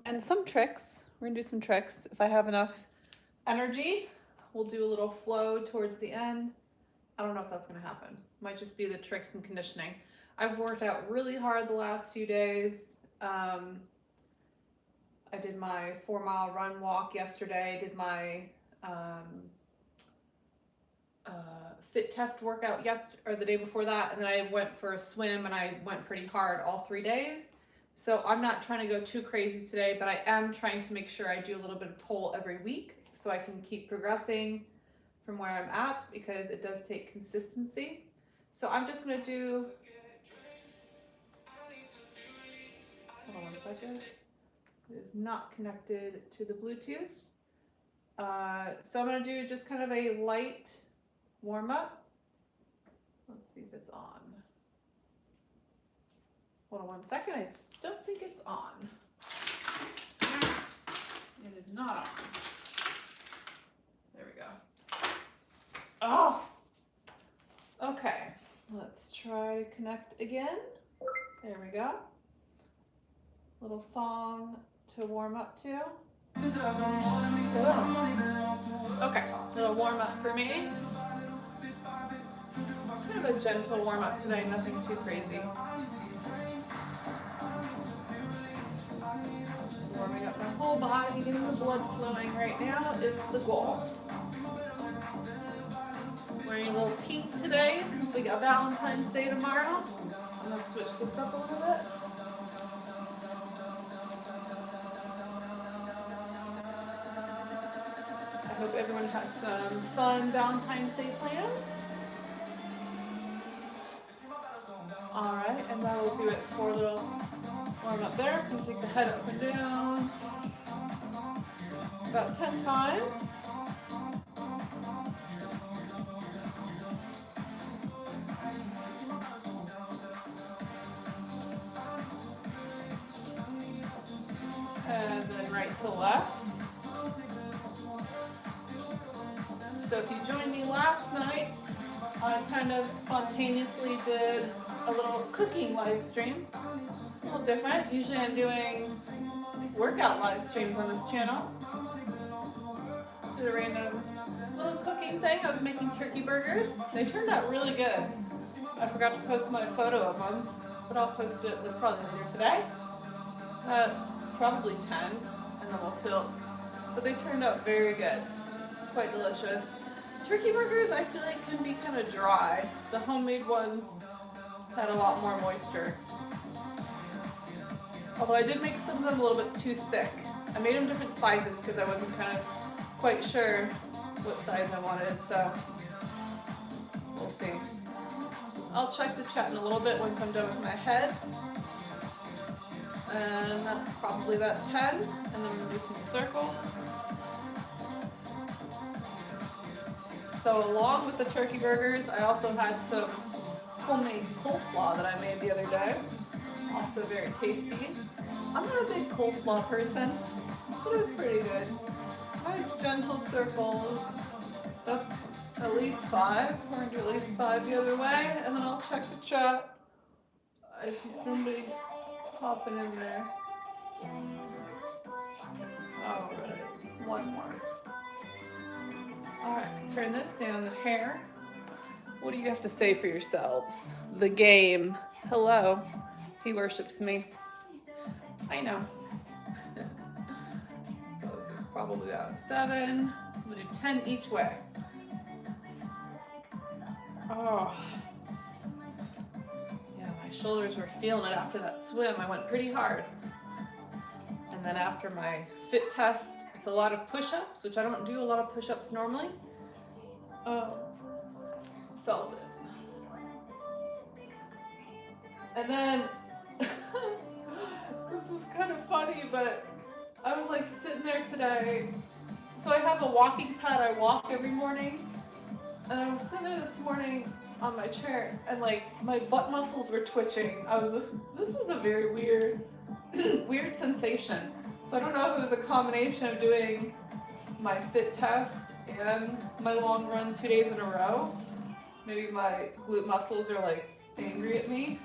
and some tricks. We're gonna do some tricks. If I have enough energy, we'll do a little flow towards the end. I don't know if that's gonna happen. Might just be the tricks and conditioning. I've worked out really hard the last few days. I did my 4-mile run walk yesterday. I did my fit test workout or the day before that, and then I went for a swim and I went pretty hard all 3 days. So I'm not trying to go too crazy today, but I am trying to make sure I do a little bit of pull every week so I can keep progressing from where I'm at, because it does take consistency. So I'm just gonna do, hold on 1 second. It is not connected to the Bluetooth. So I'm gonna do just kind of a light warm up. Let's see if it's on. Hold on 1 second. I don't think it's on. It is not on. There we go. Oh! Okay. Let's try connect again. There we go. Little song to warm up to. Okay, little warm up for me. Kind of a gentle warm up today, nothing too crazy. Just warming up my whole body, getting the blood flowing right now is the goal. Wearing a little pink today since we got Valentine's Day tomorrow. I'm gonna switch this up a little bit. I hope everyone has some fun Valentine's Day plans. Alright, and that will do it for a little warm up there. I'm going to take the head up and down about 10 times. And then right to left. So if you joined me last night, I kind of spontaneously did a little cooking live stream. A little different. Usually I'm doing workout live streams on this channel. Did a random little cooking thing. I was making turkey burgers. They turned out really good. I forgot to post my photo of them, but I'll post it probably later today. That's probably 10, and then we'll tilt. But they turned out very good. Quite delicious. Turkey burgers, I feel like, can be kind of dry. The homemade ones had a lot more moisture. Although I did make some of them a little bit too thick. I made them different sizes because I wasn't kind of quite sure what size I wanted, so we'll see. I'll check the chat in a little bit once I'm done with my head. And that's probably about 10. And then I'm going to do some circles. So along with the turkey burgers, I also had some homemade coleslaw that I made the other day. Also very tasty. I'm not a big coleslaw person, but it was pretty good. Nice gentle circles. That's at least 5. We're going to do at least 5 the other way, and then I'll check the chat. I see somebody popping in there. All right, one more. All right, turn this down. The hair. What do you have to say for yourselves? The game. Hello. He worships me. I know. So this is probably about 7. I'm gonna do 10 each way. Oh. Yeah, my shoulders were feeling it after that swim. I went pretty hard. And then after my fit test, it's a lot of push-ups, which I don't do a lot of push-ups normally. Felt it. And then, this is kind of funny, but I was like sitting there today. So I have a walking pad I walk every morning. And I was sitting there this morning on my chair and like my butt muscles were twitching. This is a very weird, weird sensation. So I don't know if it was a combination of doing my fit test and my long run 2 days in a row. Maybe my glute muscles are like angry at me.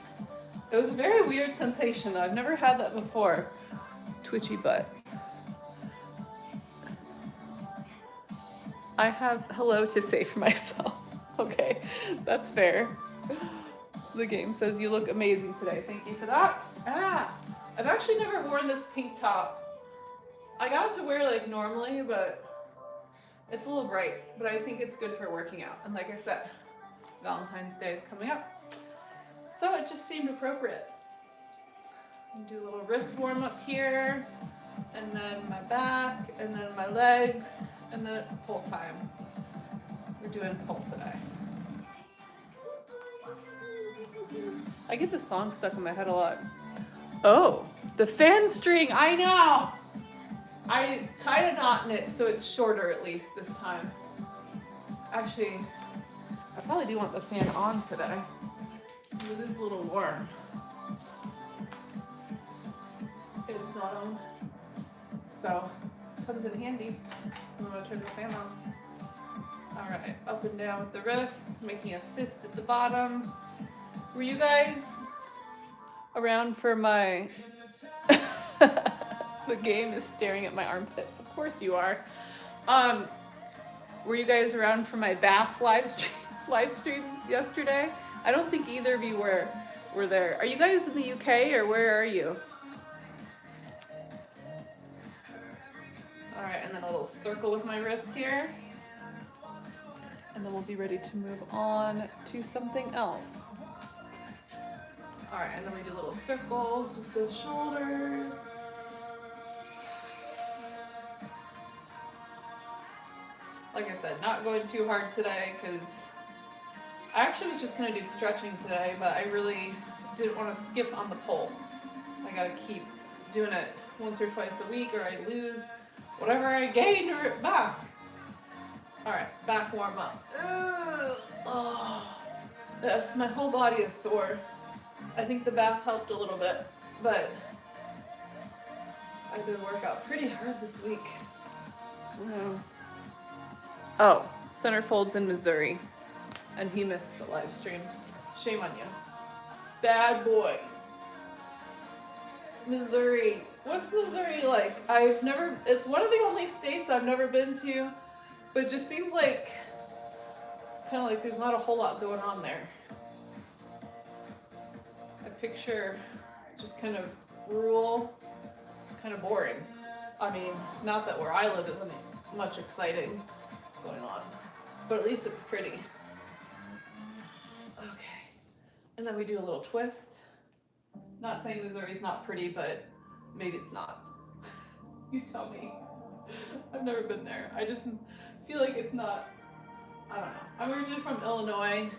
It was a very weird sensation though. I've never had that before. twitchy butt. I have hello to say for myself. Okay, that's fair. The game says you look amazing today. Thank you for that. I've actually never worn this pink top. I got it to wear like normally, but it's a little bright, but I think it's good for working out. And like I said, Valentine's Day is coming up. So it just seemed appropriate. Do a little wrist warm up here, and then my back, and then my legs, and then it's pull time. We're doing pull today. I get this song stuck in my head a lot. Oh, the fan string, I know! I tied a knot in it so it's shorter at least this time. Actually, I probably do want the fan on today. It is a little warm. It's not on, so comes in handy. I'm gonna turn the fan on. All right, up and down with the wrists, making a fist at the bottom. Were you guys around for my, the game is staring at my armpits. Of course you are. Were you guys around for my bath live stream yesterday? I don't think either of you were there. Are you guys in the UK or where are you? All right, and then a little circle with my wrist here. And then we'll be ready to move on to something else. All right, and then we do little circles with the shoulders. Like I said, not going too hard today because I actually was just gonna do stretching today, but I really didn't want to skip on the pole. I gotta keep doing it once or twice a week or I lose whatever I gained back. All right, back warm up. Oh, yes, my whole body is sore. I think the bath helped a little bit, but I did work out pretty hard this week. Oh, Center Fold's in Missouri, and he missed the live stream. Shame on you. Bad boy. Missouri. What's Missouri like? It's one of the only states I've never been to, but it just seems like, kind of like there's not a whole lot going on there. I picture just kind of rural, kind of boring. I mean, not that where I live isn't much exciting going on, but at least it's pretty. Okay, and then we do a little twist. Not saying Missouri's not pretty, but maybe it's not. You tell me. I've never been there. I just feel like it's not, I don't know. I'm originally from Illinois,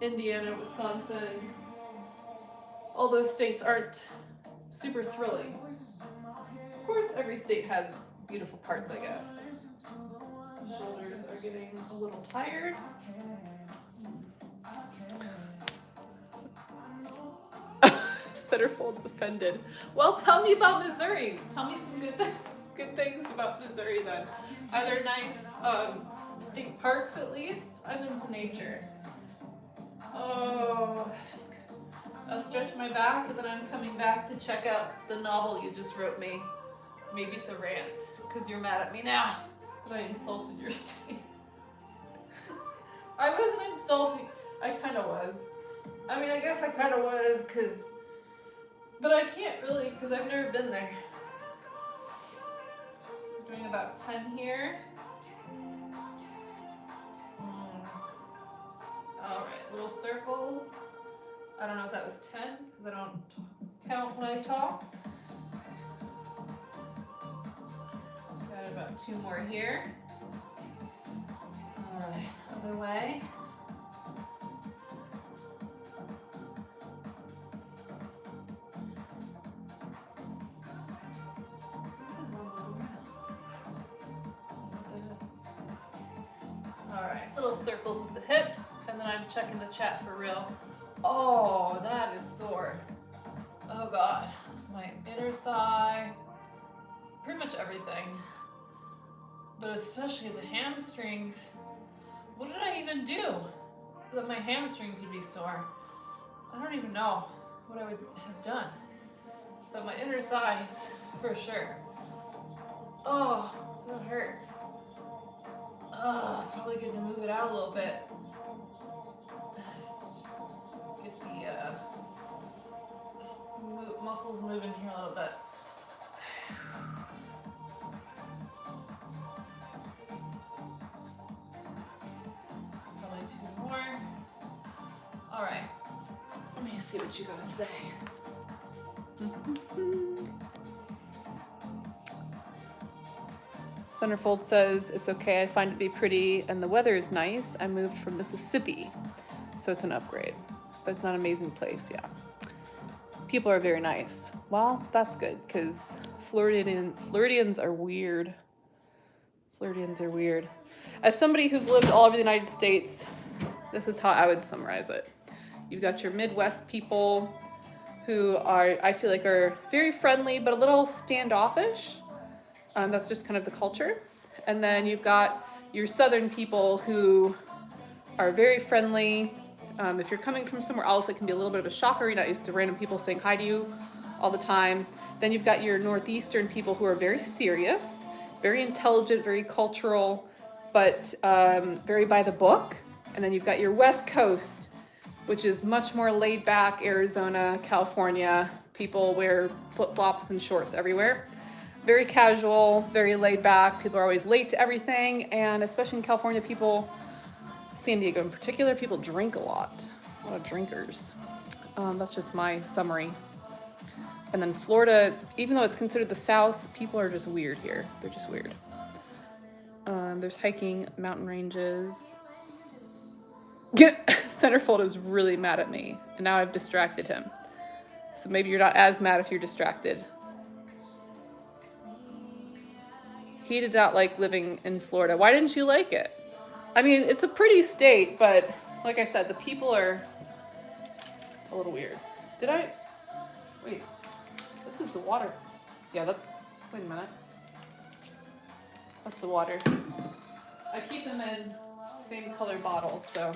Indiana, Wisconsin. All those states aren't super thrilling. Of course, every state has its beautiful parts, I guess. The shoulders are getting a little tired. Centerfold's offended. Well, tell me about Missouri. Tell me some good things about Missouri then. Are there nice state parks at least? I'm into nature. Oh, that feels good. I'll stretch my back and then I'm coming back to check out the novel you just wrote me. Maybe it's a rant because you're mad at me now that I insulted your state. I wasn't insulting. I kind of was. I mean, I guess I kind of was but I can't really because I've never been there. I'm doing about 10 here. All right, little circles. I don't know if that was 10 because I don't count when I talk. Got about 2 more here. All right, other way. Alright, little circles with the hips, and then I'm checking the chat for real. Oh, that is sore. Oh god. My inner thigh, pretty much everything. But especially the hamstrings. What did I even do that my hamstrings would be sore? I don't even know what I would have done. but my inner thighs, for sure. Oh, that hurts. Oh, probably good to move it out a little bit. Get the muscles moving here a little bit. Probably 2 more. All right. Let me see what you gotta say. Centerfold says, it's okay, I find it to be pretty and the weather is nice. I moved from Mississippi, so it's an upgrade. But it's not an amazing place, yeah. People are very nice. Well, that's good, because Floridians are weird. Floridians are weird. As somebody who's lived all over the United States, this is how I would summarize it. You've got your Midwest people who are, I feel like, are very friendly, but a little standoffish. That's just kind of the culture. And then you've got your Southern people who are very friendly. If you're coming from somewhere else, it can be a little bit of a shocker. You're not used to random people saying hi to you all the time. Then you've got your Northeastern people who are very serious, very intelligent, very cultural, but very by the book. And then you've got your West Coast, which is much more laid back. Arizona, California, people wear flip-flops and shorts everywhere. Very casual, very laid back. People are always late to everything. And especially in California, people, San Diego in particular, people drink a lot of drinkers. That's just my summary. And then Florida, even though it's considered the South, people are just weird here. They're just weird. There's hiking, mountain ranges. Centerfold is really mad at me, and now I've distracted him. So maybe you're not as mad if you're distracted. He did not like living in Florida. Why didn't you like it? I mean, it's a pretty state, but like I said, the people are a little weird. Did I? Wait, this is the water. Yeah, wait a minute. That's the water. I keep them in same color bottles, so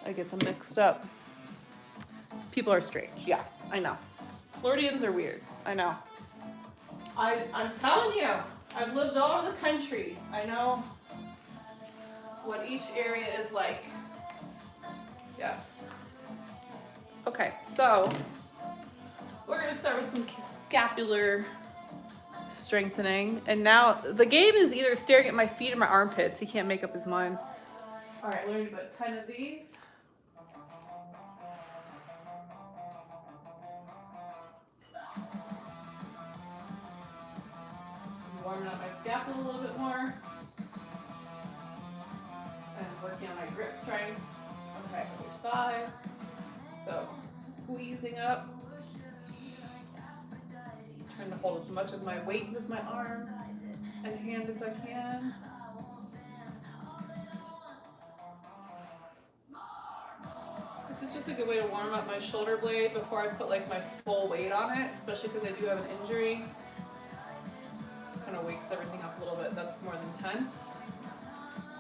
I get them mixed up. People are strange. Yeah, I know. Floridians are weird. I know. I'm telling you, I've lived all over the country. I know what each area is like. Yes. Okay, so we're gonna start with some scapular strengthening. And now the game is either staring at my feet or my armpits. He can't make up his mind. All right, we're gonna do about 10 of these. Warming up my scapula a little bit more. And working on my grip strength. Okay, other side. So squeezing up. Trying to hold as much of my weight with my arm and hand as I can. This is just a good way to warm up my shoulder blade before I put like my full weight on it, especially because I do have an injury. Just kind of wakes everything up a little bit. That's more than 10.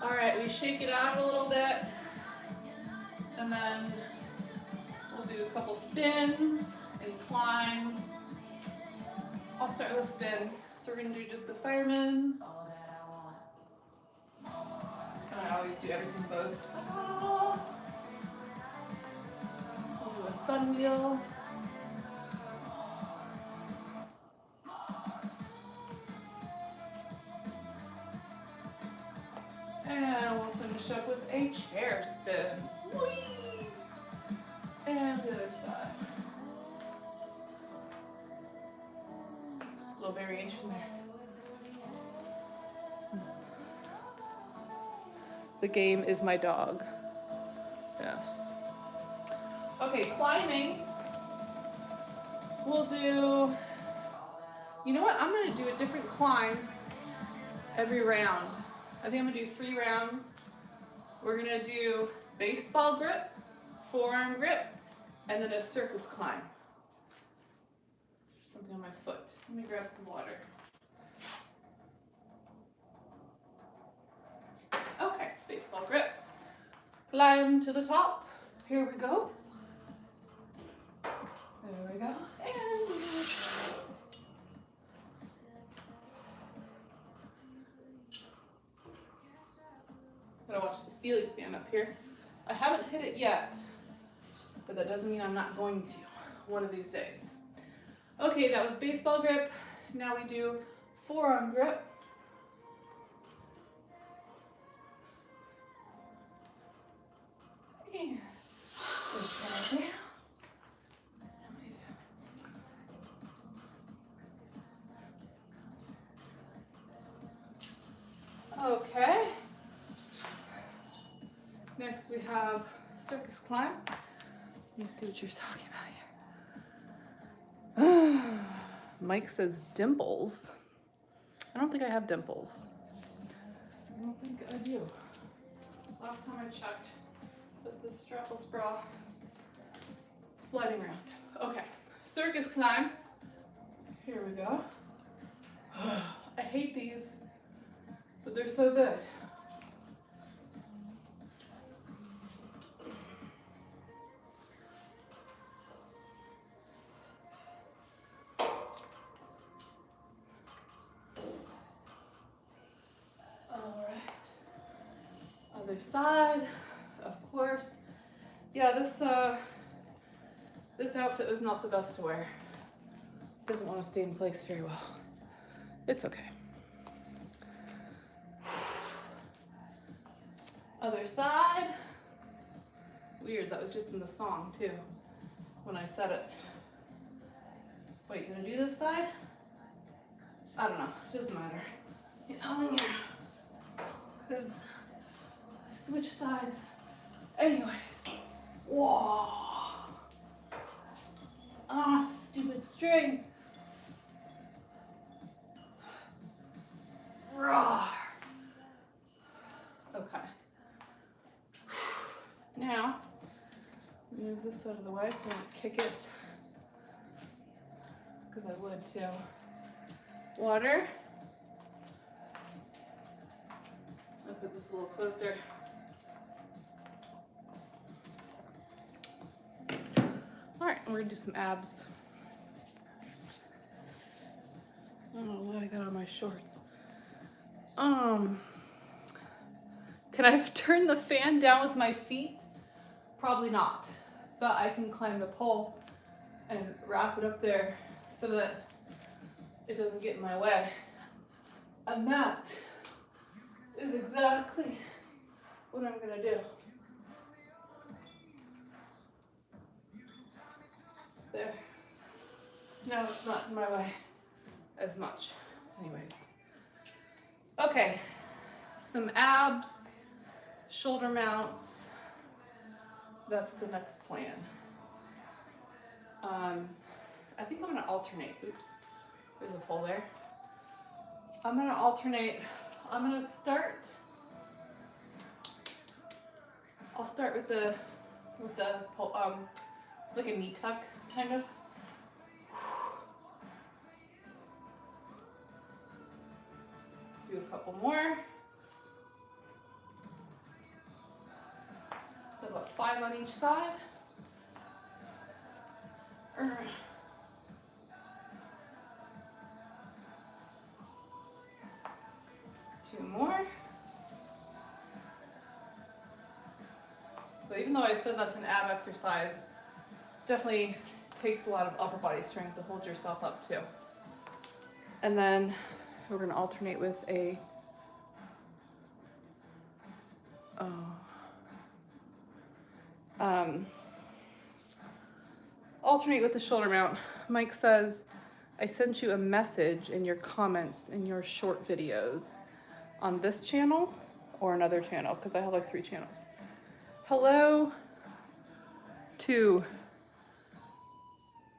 All right, we shake it out a little bit, and then we'll do a couple spins and climbs. I'll start with a spin. So we're gonna do just the fireman. And I always do everything both sides. We'll do a sun wheel. And we'll finish up with a chair spin. Whee! And the other side. A little variation there. The game is my dog. Yes. Okay, climbing. We'll do, you know what? I'm gonna do a different climb every round. I think I'm gonna do 3 rounds. We're gonna do baseball grip, forearm grip, and then a circus climb. Something on my foot. Let me grab some water. Okay, baseball grip. Climb to the top. Here we go. There we go. And Gotta watch the ceiling fan up here. I haven't hit it yet, but that doesn't mean I'm not going to one of these days. Okay, that was baseball grip. Now we do forearm grip. Okay. Okay. Next we have circus climb. Let me see what you're talking about here. Mike says dimples. I don't think I have dimples. I don't think I do. Last time I checked, but the strapless bra sliding around. Okay, circus climb. Here we go. I hate these, but they're so good. All right. Other side, of course. Yeah, this outfit was not the best to wear. Doesn't want to stay in place very well. It's okay. Other side. Weird, that was just in the song too, when I said it. Wait, gonna do this side? I don't know, doesn't matter. You know, because I switch sides. Anyways, whoa. Ah, stupid string. Roar. Okay. Now, move this out of the way so I don't kick it, because I would too. Water. I'll put this a little closer. All right, we're gonna do some abs. I don't know what I got on my shorts. Can I turn the fan down with my feet? Probably not, but I can climb the pole and wrap it up there so that it doesn't get in my way. And that is exactly what I'm gonna do. There. Now it's not in my way as much. Anyways. Okay, some abs, shoulder mounts. That's the next plan. I think I'm gonna alternate. Oops, there's a pole there. I'm gonna alternate. I'm gonna start. I'll start with the like a knee tuck kind of. Do a couple more. So about 5 on each side. 2 more. But even though I said that's an ab exercise, definitely takes a lot of upper body strength to hold yourself up too. And then we're gonna alternate with a alternate with the shoulder mount. Mike says, I sent you a message in your comments in your short videos on this channel or another channel, because I have like 3 channels. Hello to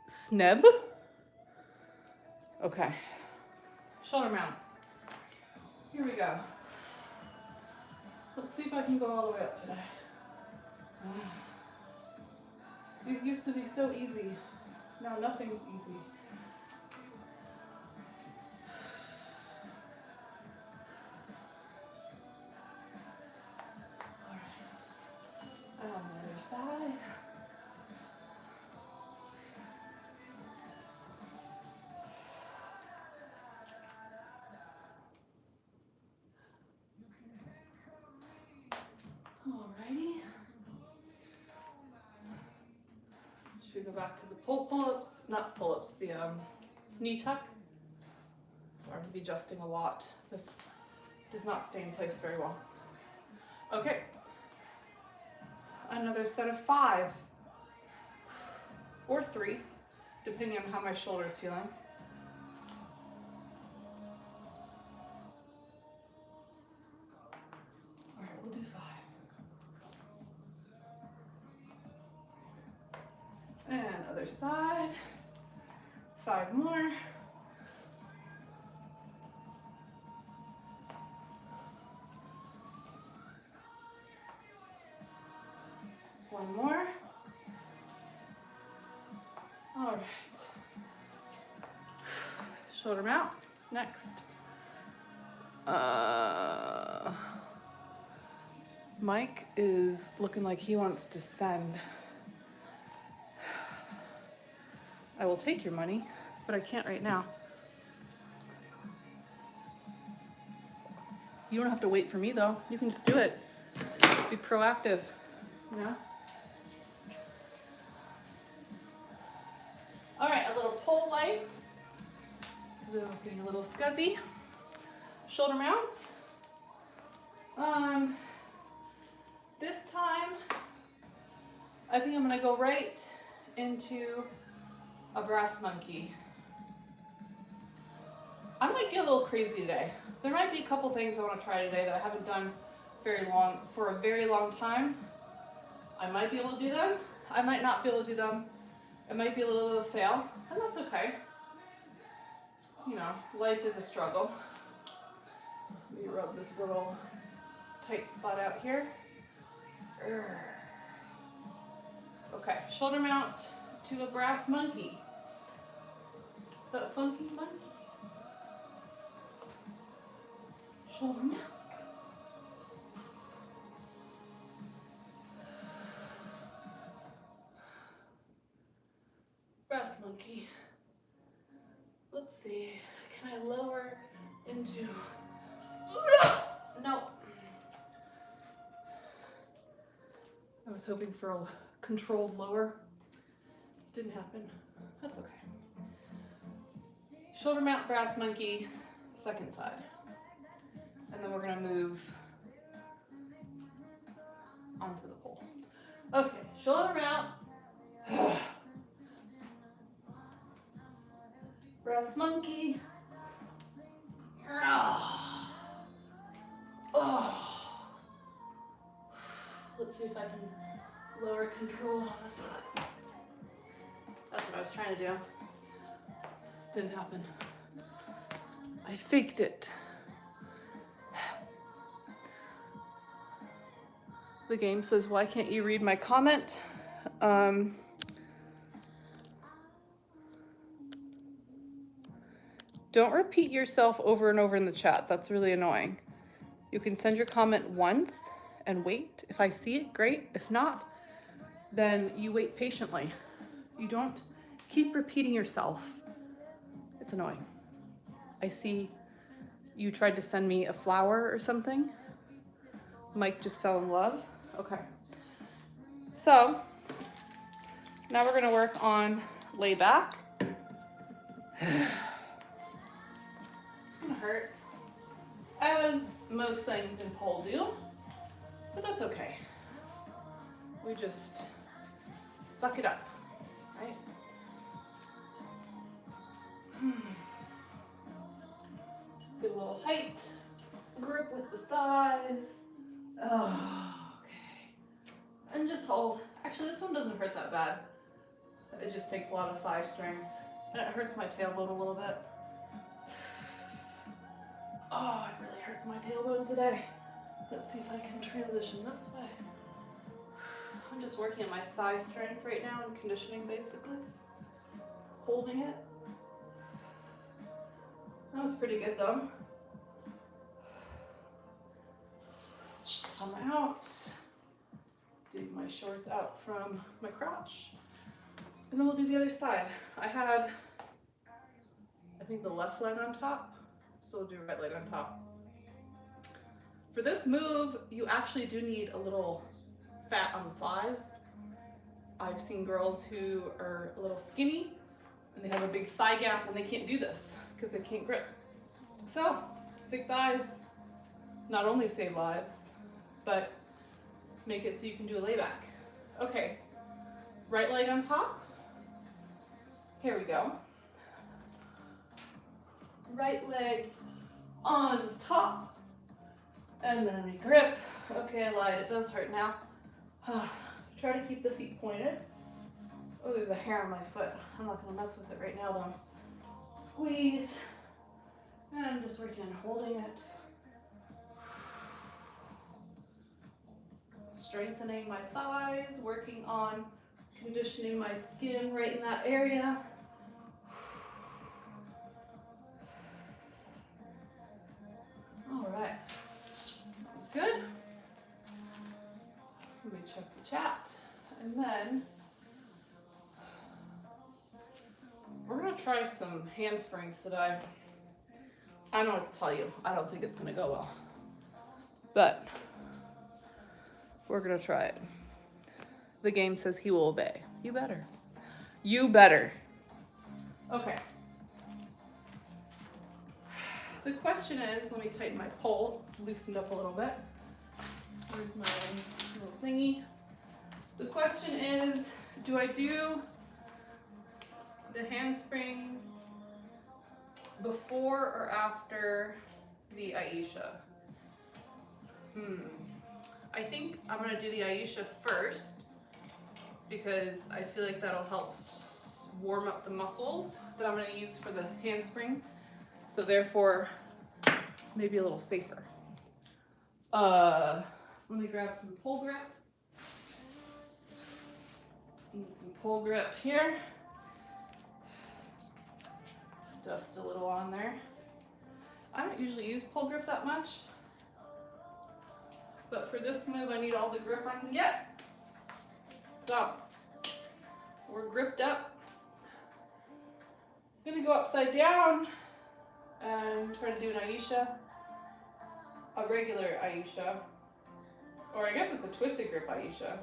Sneb. Okay, shoulder mounts. Here we go. Let's see if I can go all the way up today. These used to be so easy. Now nothing's easy. All right. And on the other side. back to the pull-ups, not pull-ups, the knee tuck. So I'm gonna be adjusting a lot. This does not stay in place very well. Okay, another set of 5 or 3, depending on how my shoulder is feeling. All right, we'll do 5. And other side, 5 more. One more. All right. Shoulder mount. Next. Mike is looking like he wants to send. I will take your money, but I can't right now. You don't have to wait for me though. You can just do it. Be proactive, you know? All right, a little pole light. That was getting a little scuzzy. Shoulder mounts. This time, I think I'm gonna go right into a brass monkey. I might get a little crazy today. There might be a couple things I want to try today that I haven't done for a very long time. I might be able to do them. I might not be able to do them. It might be a little bit of a fail, and that's okay. You know, life is a struggle. Let me rub this little tight spot out here. Okay, shoulder mount to a brass monkey. The funky monkey. Shoulder mount. Brass monkey. Let's see, can I lower into, no. I was hoping for a controlled lower. Didn't happen, that's okay. Shoulder mount brass monkey, second side. And then we're gonna move onto the pole. Okay, shoulder mount. Brass monkey. Oh. Let's see if I can lower control on this side. That's what I was trying to do. Didn't happen. I faked it. The game says, why can't you read my comment? Don't repeat yourself over and over in the chat. That's really annoying. You can send your comment once and wait. If I see it, great. If not, then you wait patiently. You don't keep repeating yourself. It's annoying. I see you tried to send me a flower or something. Mike just fell in love. Okay. So now we're gonna work on lay back. Hurt, as most things in pole do, but that's okay. We just suck it up, right? Get a little height, grip with the thighs. Oh, okay. And just hold. Actually, this one doesn't hurt that bad. It just takes a lot of thigh strength, and it hurts my tailbone a little bit. Oh, it really hurts my tailbone today. Let's see if I can transition this way. I'm just working on my thigh strength right now and conditioning, basically. Holding it. That was pretty good though. Come out. Dig my shorts out from my crotch. And then we'll do the other side. I had, I think, the left leg on top. So we'll do right leg on top. For this move, you actually do need a little fat on the thighs. I've seen girls who are a little skinny and they have a big thigh gap and they can't do this because they can't grip. So, thick thighs not only save lives, but make it so you can do a layback. Okay, right leg on top. Here we go. Right leg on top. And then we grip. Okay, I lied, it does hurt now. Try to keep the feet pointed. Oh, there's a hair on my foot. I'm not gonna mess with it right now though. Squeeze. And I'm just working on holding it. Strengthening my thighs, working on conditioning my skin right in that area. All right, that was good. Let me check the chat. And then we're gonna try some handsprings today. I don't know what to tell you. I don't think it's gonna go well, but we're gonna try it. The game says he will obey. You better. You better. Okay. The question is, let me tighten my pole, loosened up a little bit. Where's my little thingy? The question is, do I do the handsprings before or after the Aisha? I think I'm gonna do the Aisha first because I feel like that'll help warm up the muscles that I'm gonna use for the handspring. So therefore, maybe a little safer. Let me grab some pole grip. Need some pole grip here. Dust a little on there. I don't usually use pole grip that much, but for this move, I need all the grip I can get. So, we're gripped up. I'm gonna go upside down and try to do an Aisha, a regular Aisha, or I guess it's a twisted grip Aisha.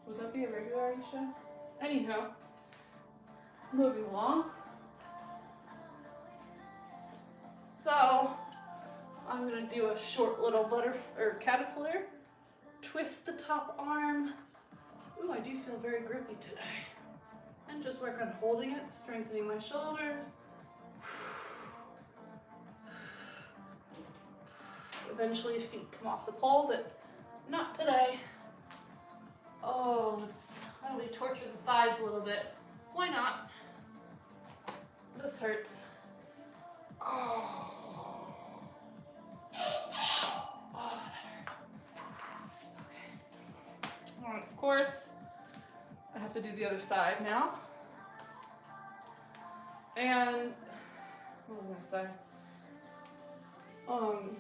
Would that be a regular Aisha? Anyhow, moving along. So, I'm gonna do a short little caterpillar, twist the top arm. Ooh, I do feel very grippy today. And just work on holding it, strengthening my shoulders. Eventually feet come off the pole, but not today. Oh, why don't we torture the thighs a little bit? Why not? This hurts. Oh. Oh, okay. Well, of course, I have to do the other side now. And what was I gonna say?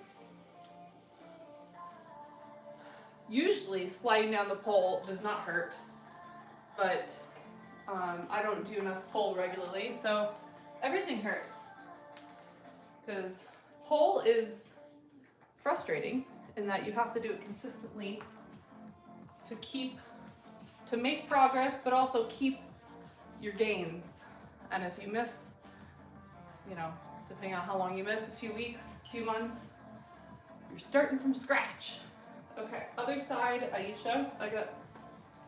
Usually sliding down the pole does not hurt, but I don't do enough pole regularly, so everything hurts. Because pole is frustrating in that you have to do it consistently to make progress, but also keep your gains. And if you miss, depending on how long you miss, a few weeks, a few months, you're starting from scratch. Okay, other side, Aisha. I got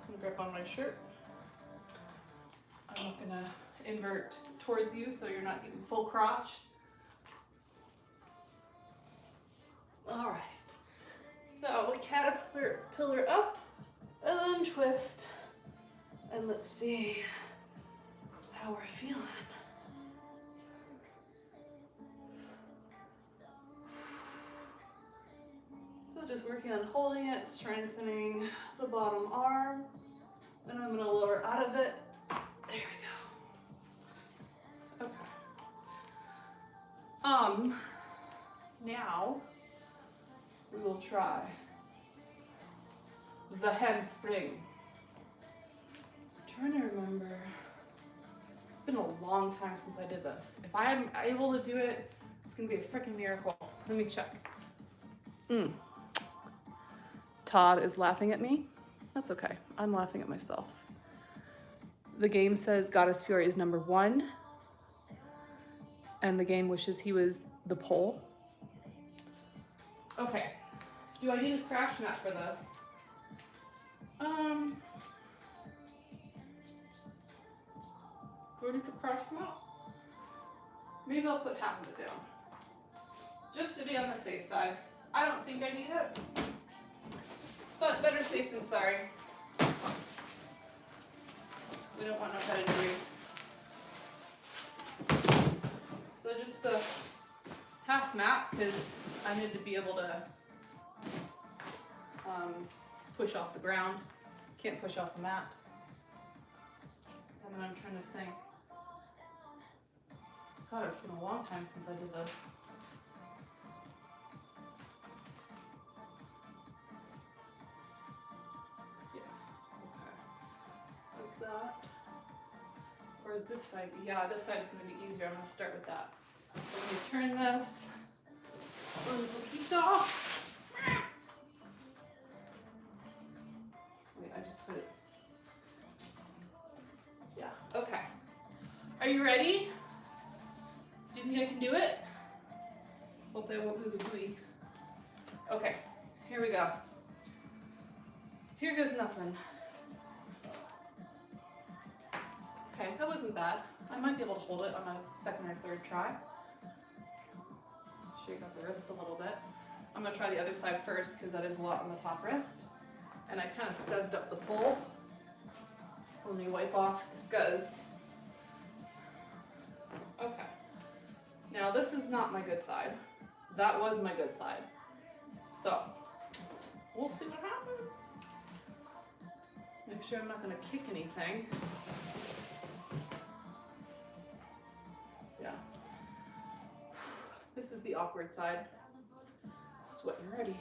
some grip on my shirt. I'm gonna invert towards you so you're not getting full crotch. All right, so caterpillar up and then twist. And let's see how we're feeling. So just working on holding it, strengthening the bottom arm. And I'm gonna lower out of it. There we go. Okay. Now we will try the handspring. I'm trying to remember. It's been a long time since I did this. If I'm able to do it, it's gonna be a freaking miracle. Let me check. Todd is laughing at me. That's okay. I'm laughing at myself. the game says Goddess Fury is number 1, and the game wishes he was the pole. Okay, do I need a crash mat for this? Do I need a crash mat? Maybe I'll put half of it down, just to be on the safe side. I don't think I need it, but better safe than sorry. We don't want no head injury. So just the half mat, because I need to be able to push off the ground. Can't push off the mat. And then I'm trying to think. God, it's been a long time since I did this. Yeah, okay. Like that. Or is this side? Yeah, this side's gonna be easier. I'm gonna start with that. So let me turn this un poquito. Wait, I just put it. Yeah, okay. Are you ready? Do you think I can do it? Hopefully I won't lose a buoy. Okay, here we go. Here goes nothing. Okay, that wasn't bad. I might be able to hold it on a second or third try. Shake up the wrist a little bit. I'm gonna try the other side first because that is a lot on the top wrist. And I kind of scuzzed up the pull. So let me wipe off the scuzz. Okay. Now this is not my good side. That was my good side. So, we'll see what happens. Make sure I'm not gonna kick anything. Yeah. This is the awkward side. Sweating already.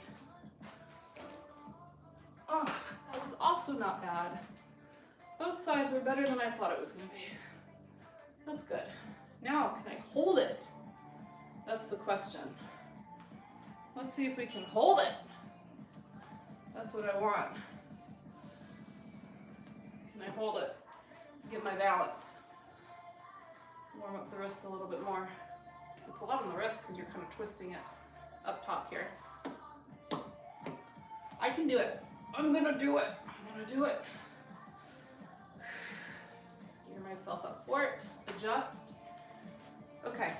Oh, that was also not bad. Both sides are better than I thought it was gonna be. That's good. Now, can I hold it? That's the question. Let's see if we can hold it. That's what I want. Can I hold it? Get my balance. Warm up the wrists a little bit more. It's a lot on the wrist because you're kind of twisting it up top here. I can do it. I'm gonna do it. I'm gonna do it. Gear myself up for it. Adjust. Okay.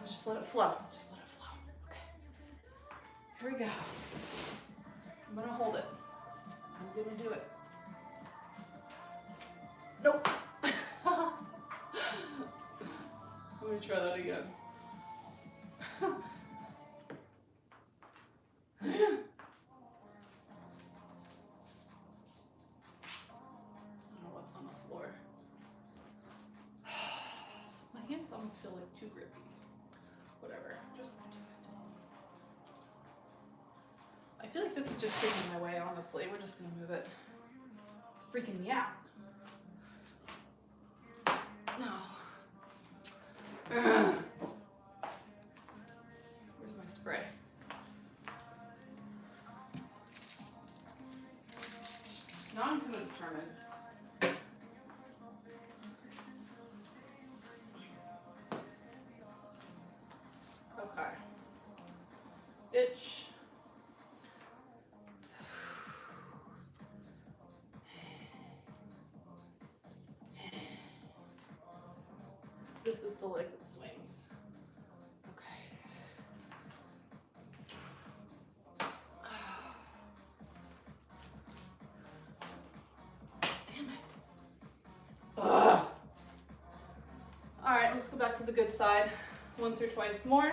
Let's just let it flow. Just let it flow. Okay. Here we go. I'm gonna hold it. I'm gonna do it. Nope. Let me try that again. I don't know what's on the floor. My hands almost feel like too grippy. Whatever, just do it. I feel like this is just getting in my way, honestly. We're just gonna move it. It's freaking me out. No. Ugh. Where's my spray? Now I'm kind of determined. Okay. Itch. This is the leg that swings. Okay. Damn it. Ugh. All right, let's go back to the good side once or twice more.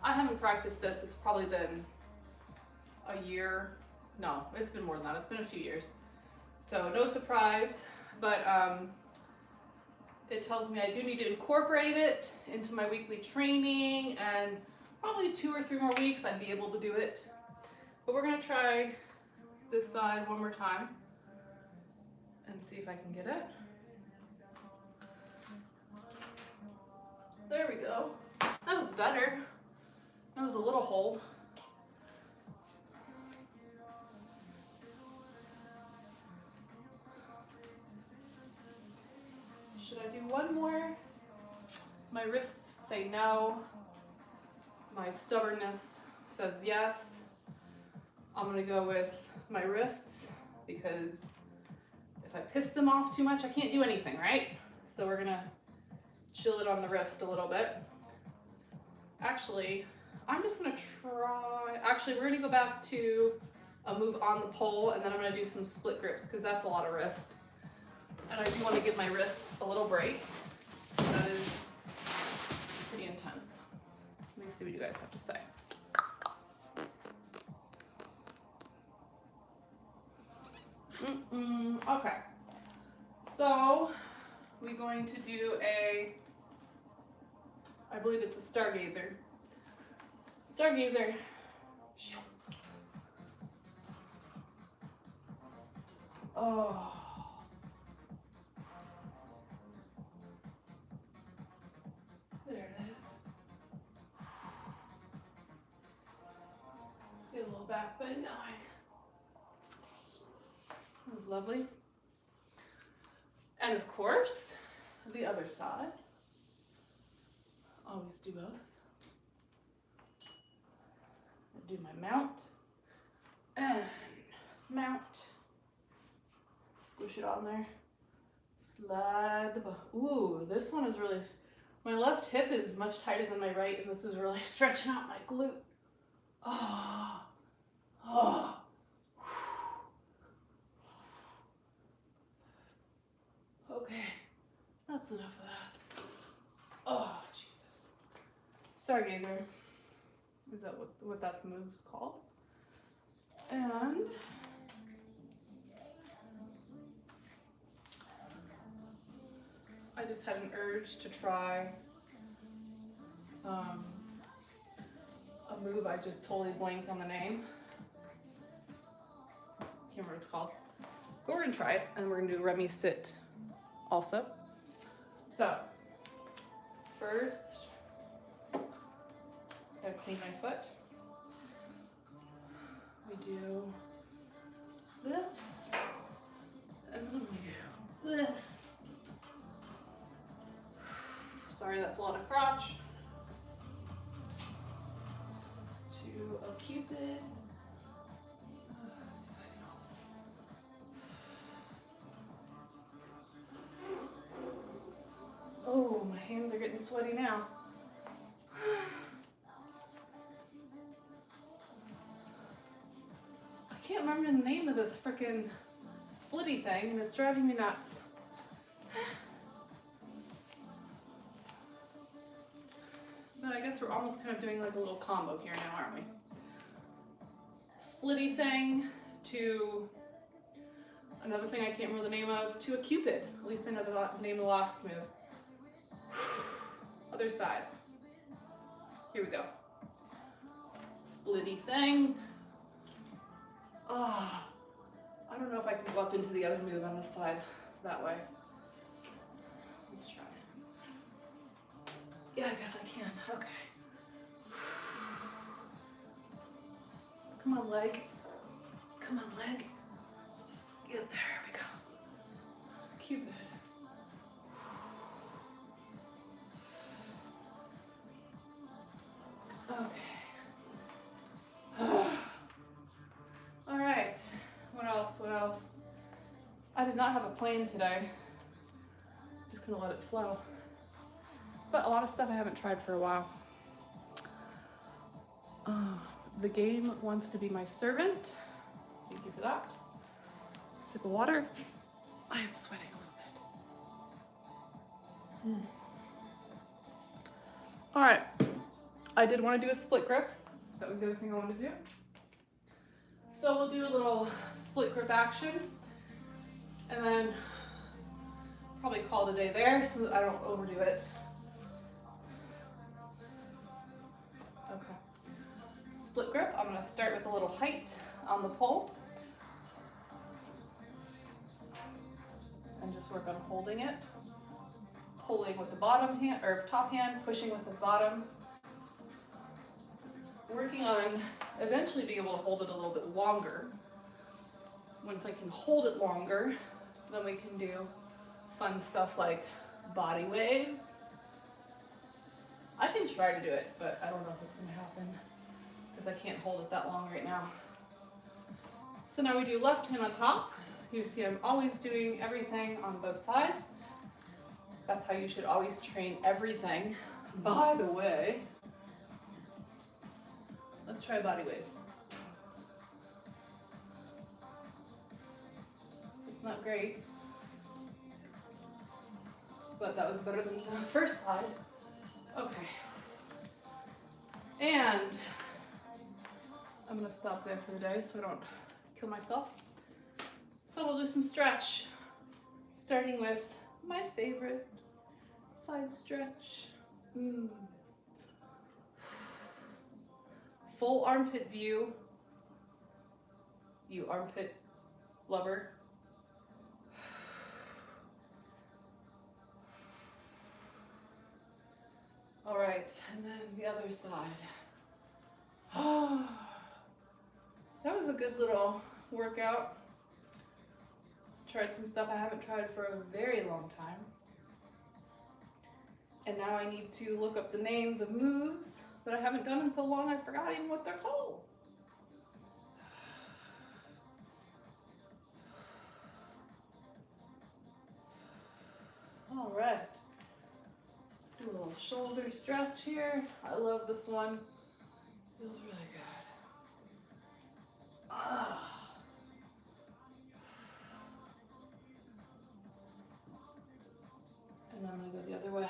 I haven't practiced this. It's probably been a year. No, it's been more than that. It's been a few years. So no surprise, but it tells me I do need to incorporate it into my weekly training, and probably 2 or 3 more weeks I'd be able to do it. But we're gonna try this side one more time and see if I can get it. There we go. That was better. That was a little hold. one more. My wrists say no. My stubbornness says yes. I'm gonna go with my wrists because if I piss them off too much, I can't do anything, right? So we're gonna chill it on the wrist a little bit. Actually, I'm just gonna try, we're gonna go back to a move on the pole, and then I'm gonna do some split grips because that's a lot of wrist. And I do wanna give my wrists a little break. That is pretty intense. Let me see what you guys have to say. Okay, so we're going to do I believe it's a stargazer. Stargazer. Oh. There it is. Get a little back bend going. That was lovely. And of course, the other side. Always do both. Do my mount and mount. Squish it on there. Slide the ooh, this one is really, my left hip is much tighter than my right, and this is really stretching out my glute. Oh, oh. Okay, that's enough of that. Oh, Jesus. Stargazer. Is that what that move's called? And I just had an urge to try a move. I just totally blanked on the name. Can't remember what it's called. But we're gonna try it, and we're gonna do Remy sit also. So first, gotta clean my foot. We do this, and then we do this. Sorry, that's a lot of crotch. To a cupid. Oh, my hands are getting sweaty now. I can't remember the name of this frickin' splitty thing, and it's driving me nuts. But I guess we're almost kind of doing like a little combo here now, aren't we? Splitty thing to another thing I can't remember the name of, to a cupid. At least I know the name of the last move. Other side. Here we go. Splitty thing. Ah, I don't know if I can go up into the other move on this side that way. Let's try. Yeah, I guess I can. Okay. Come on, leg. Come on, leg. Get there we go. Cupid. Okay. All right. What else? What else? I did not have a plan today. Just gonna let it flow. But a lot of stuff I haven't tried for a while. The game wants to be my servant. Thank you for that. Sip of water. I am sweating a little bit. All right. I did want to do a split grip. That was the other thing I wanted to do. So we'll do a little split grip action, and then probably call it a day there so that I don't overdo it. Okay. Split grip, I'm going to start with a little height on the pole. And just work on holding it. Pulling with the bottom hand, or top hand, pushing with the bottom. Working on eventually being able to hold it a little bit longer. Once I can hold it longer, then we can do fun stuff like body waves. I can try to do it, but I don't know if it's gonna happen because I can't hold it that long right now. So now we do left hand on top. You see I'm always doing everything on both sides. That's how you should always train everything. By the way, let's try a body wave. It's not great, but that was better than the first slide. Okay. And I'm gonna stop there for the day so I don't kill myself. So we'll do some stretch, starting with my favorite side stretch. Full armpit view. You armpit lover. All right, and then the other side. That was a good little workout. Tried some stuff I haven't tried for a very long time. And now I need to look up the names of moves that I haven't done in so long I forgot even what they're called. All right. Do a little shoulder stretch here. I love this one. Feels really good. And I'm gonna go the other way.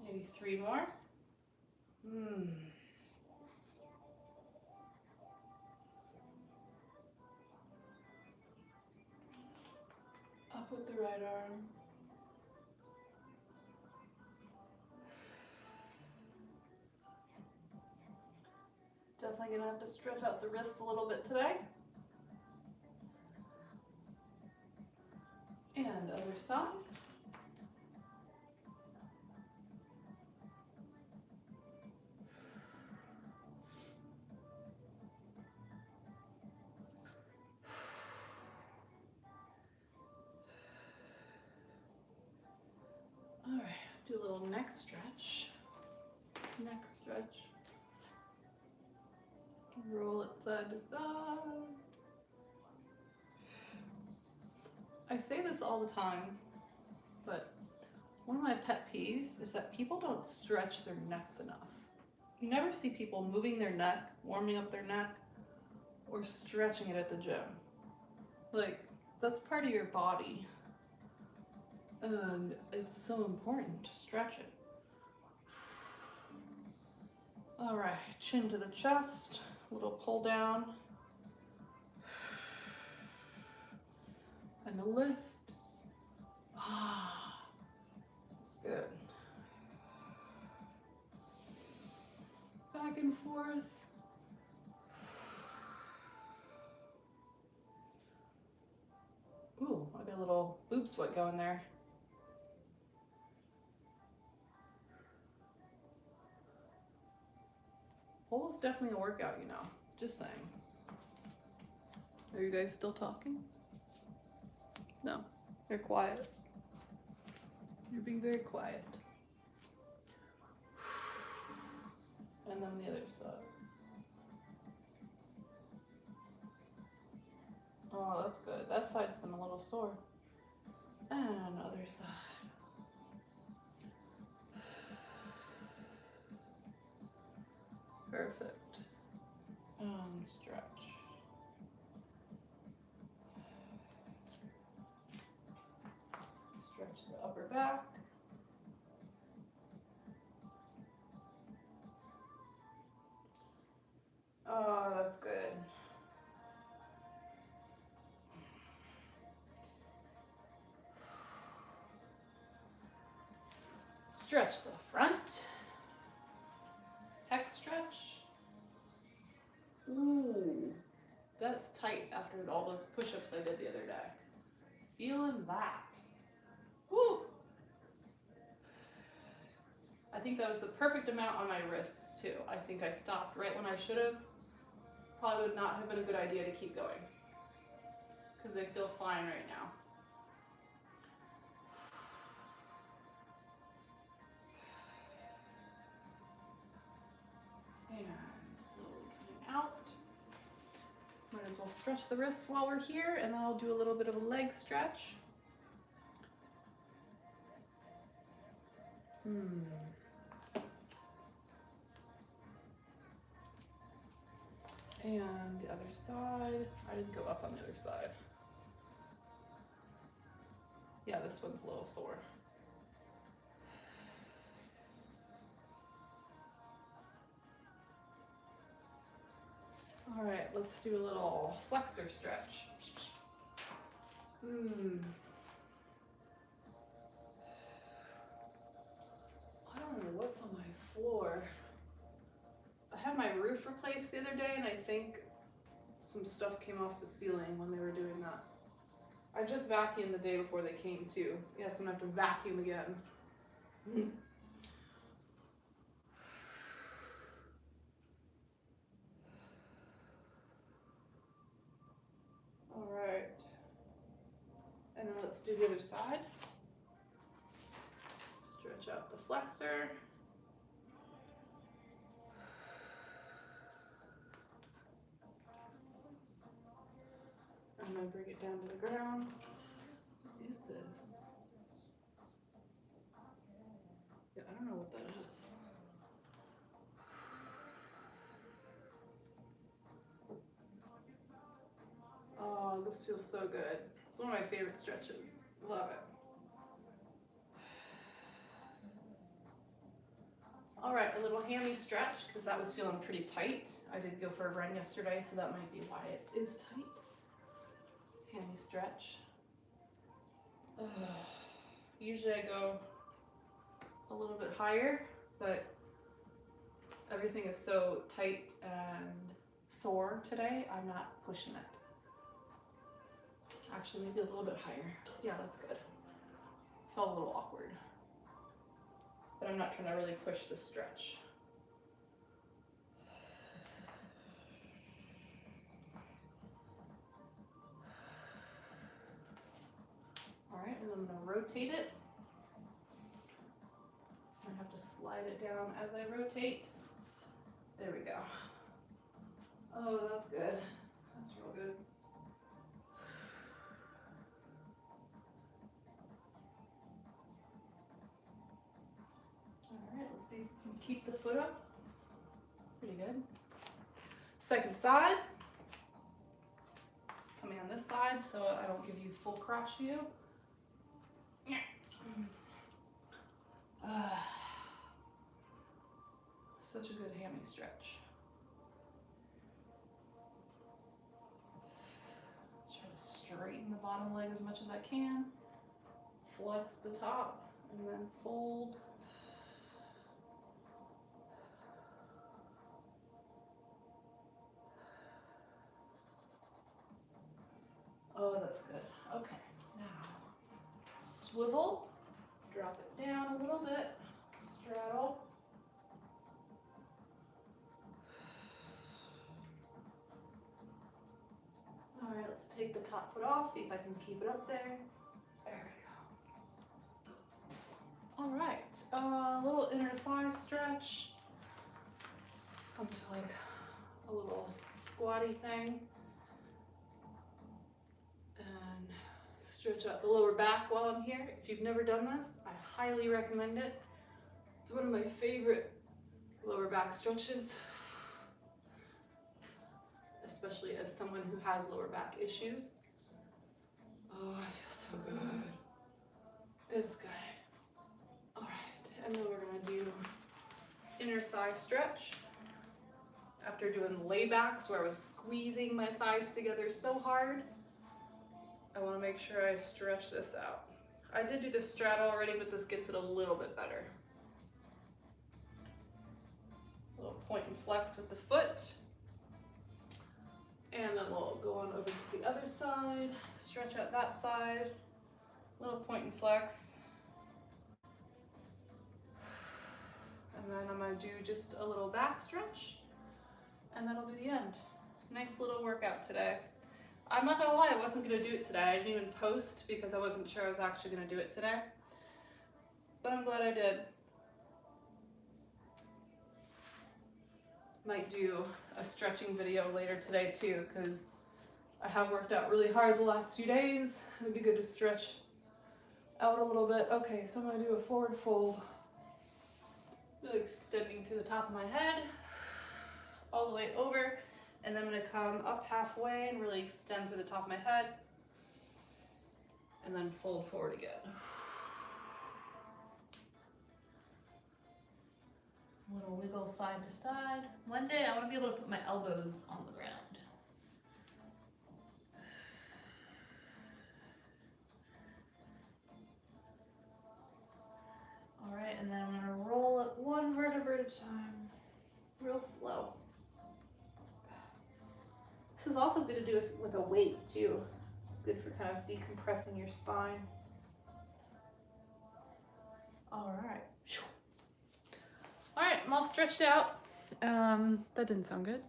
Maybe 3 more. Up with the right arm. Definitely gonna have to stretch out the wrists a little bit today. And other side. All right, do a little neck stretch. Neck stretch. Roll it side to side. I say this all the time, but one of my pet peeves is that people don't stretch their necks enough. You never see people moving their neck, warming up their neck, or stretching it at the gym. Like, that's part of your body. And it's so important to stretch it. All right, chin to the chest, a little pull down. And a lift. That's good. Back and forth. Ooh, I got a little boob sweat going there. Pole is definitely a workout, you know. Just saying. Are you guys still talking? No, you're quiet. You're being very quiet. And then the other side. Oh, that's good. That side's been a little sore. And other side. Perfect. And stretch. Stretch the upper back. Oh, that's good. Stretch the front. Pec stretch. Ooh, that's tight after all those push-ups I did the other day. Feeling that. Woo! I think that was the perfect amount on my wrists too. I think I stopped right when I should have. Probably would not have been a good idea to keep going. because they feel fine right now. And slowly coming out. Might as well stretch the wrists while we're here, and then I'll do a little bit of a leg stretch. And the other side. I didn't go up on the other side. Yeah, this one's a little sore. All right, let's do a little flexor stretch. I don't know what's on my floor. I had my roof replaced the other day, and I think some stuff came off the ceiling when they were doing that. I just vacuumed the day before they came too. Yes, I'm gonna have to vacuum again. All right. And then let's do the other side. Stretch out the flexor. I'm gonna bring it down to the ground. What is this? Yeah, I don't know what that is. Oh, this feels so good. It's one of my favorite stretches. Love it. All right, a little hammy stretch, because that was feeling pretty tight. I did go for a run yesterday, so that might be why it is tight. Hammy stretch. Usually I go a little bit higher, but everything is so tight and sore today, I'm not pushing it. Actually, maybe a little bit higher. Yeah, that's good. Felt a little awkward. But I'm not trying to really push the stretch. All right, and then I'm gonna rotate it. I have to slide it down as I rotate. There we go. Oh, that's good. That's real good. All right, let's see if we can keep the foot up. Pretty good. Second side. Coming on this side so I don't give you full crotch view. Such a good hammy stretch. Let's try to straighten the bottom leg as much as I can. Flex the top and then fold. Oh, that's good. Okay, now swivel, drop it down a little bit, straddle. All right, let's take the top foot off, see if I can keep it up there. There we go. All right, a little inner thigh stretch. Come to like a little squatty thing. And stretch out the lower back while I'm here. If you've never done this, I highly recommend it. It's one of my favorite lower back stretches, especially as someone who has lower back issues. Oh, I feel so good. It's good. All right, and then we're gonna do inner thigh stretch. After doing laybacks where I was squeezing my thighs together so hard, I want to make sure I stretch this out. I did do the straddle already, but this gets it a little bit better. A little point and flex with the foot. And then we'll go on over to the other side, stretch out that side, little point and flex. And then I'm gonna do just a little back stretch, and that'll be the end. Nice little workout today. I'm not gonna lie, I wasn't gonna do it today. I didn't even post because I wasn't sure I was actually gonna do it today. But I'm glad I did. Might do a stretching video later today too, because I have worked out really hard the last few days. It would be good to stretch out a little bit. Okay, so I'm gonna do a forward fold. Really extending through the top of my head, all the way over, and then I'm gonna come up halfway and really extend through the top of my head, and then fold forward again. A little wiggle side to side. One day I want to be able to put my elbows on the ground. All right, and then I'm going to roll it one vertebra at a time, real slow. This is also good to do with a weight too. It's good for kind of decompressing your spine. All right. All right, I'm all stretched out. That didn't sound good.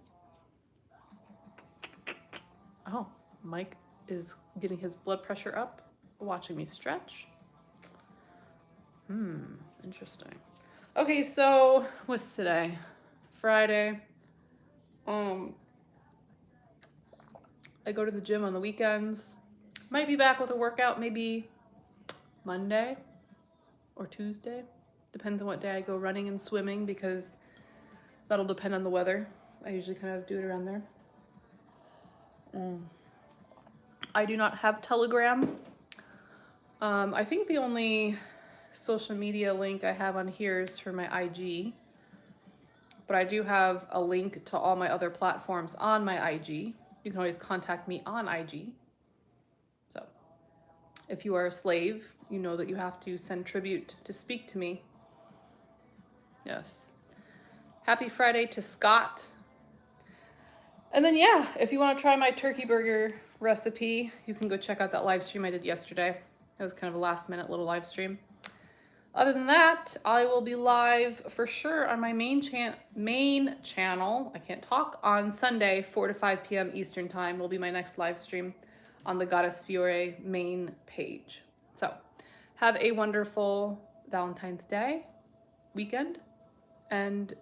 Oh, Mike is getting his blood pressure up, watching me stretch. Interesting. Okay, so what's today? Friday. I go to the gym on the weekends. Might be back with a workout maybe Monday or Tuesday. Depends on what day I go running and swimming, because that'll depend on the weather. I usually kind of do it around there. I do not have Telegram. I think the only social media link I have on here is for my IG, but I do have a link to all my other platforms on my IG. You can always contact me on IG. So if you are a slave, you know that you have to send tribute to speak to me. Yes. Happy Friday to Scott. And then yeah, if you want to try my turkey burger recipe, you can go check out that live stream I did yesterday. It was kind of a last minute little live stream. Other than that, I will be live for sure on my main channel. I can't talk, on Sunday, 4 to 5 p.m. Eastern time will be my next live stream on the Goddess Fiore main page. So have a wonderful Valentine's Day weekend, and